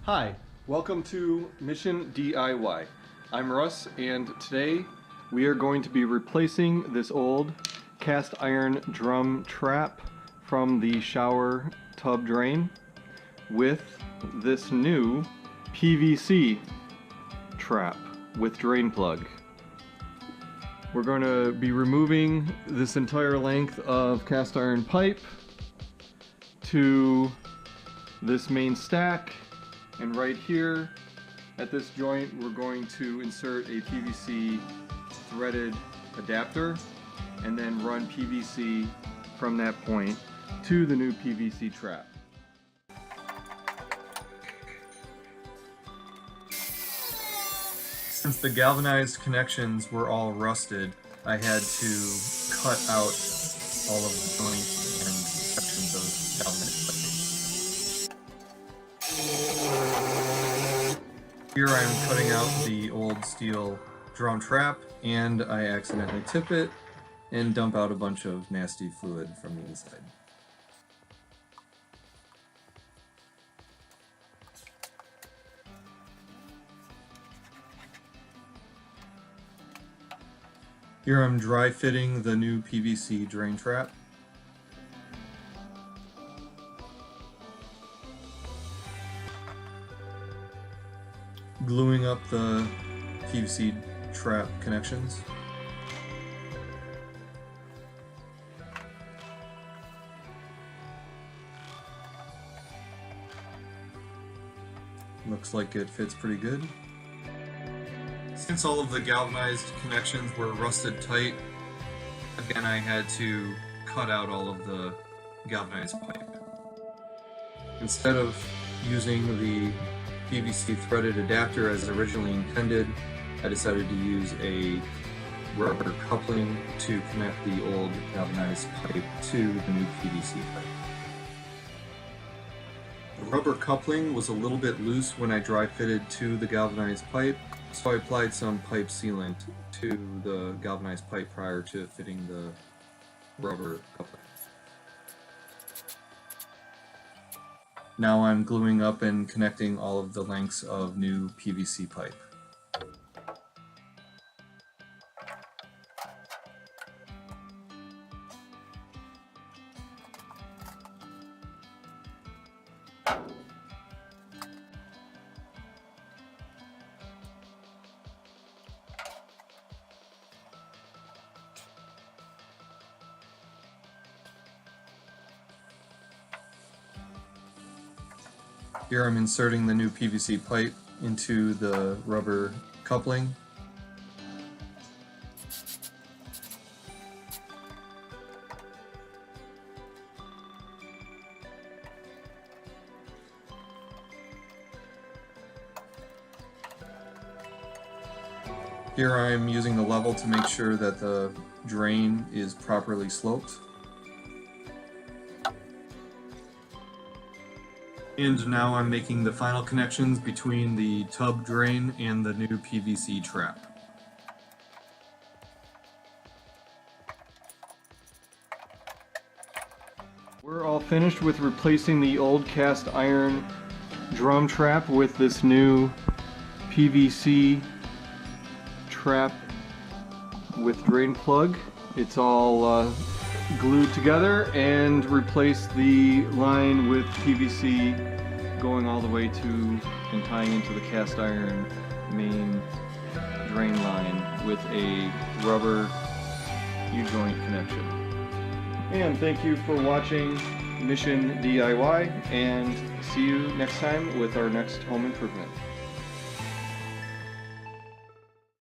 Hi, welcome to Mission DIY. I'm Russ, and today we are going to be replacing this old cast iron drum trap from the shower tub drain with this new PVC trap with drain plug. We're going to be removing this entire length of cast iron pipe to this main stack. And right here at this joint, we're going to insert a PVC threaded adapter and then run PVC from that point to the new PVC trap. Since the galvanized connections were all rusted, I had to cut out all of the joints and sections of galvanized pipe. Here I'm cutting out the old steel drum trap, and I accidentally tip it and dump out a bunch of nasty fluid from the inside. Here I'm dry fitting the new PVC drain trap. Gluing up the PVC trap connections. Looks like it fits pretty good. Since all of the galvanized connections were rusted tight, again I had to cut out all of the galvanized pipe. Instead of using the PVC threaded adapter as originally intended, I decided to use a rubber coupling to connect the old galvanized pipe to the new PVC pipe. The rubber coupling was a little bit loose when I dry fitted to the galvanized pipe, so I applied some pipe sealant to the galvanized pipe prior to fitting the rubber coupling. Now I'm gluing up and connecting all of the lengths of new PVC pipe. Here I'm inserting the new PVC pipe into the rubber coupling. Here I'm using the level to make sure that the drain is properly sloped. And now I'm making the final connections between the tub drain and the new PVC trap. We're all finished with replacing the old cast iron drum trap with this new PVC trap with drain plug. It's all glued together, and replace the line with PVC going all the way to and tying into the cast iron main drain line with a rubber U-joint connection. And thank you for watching Mission DIY, and see you next time with our next home improvement.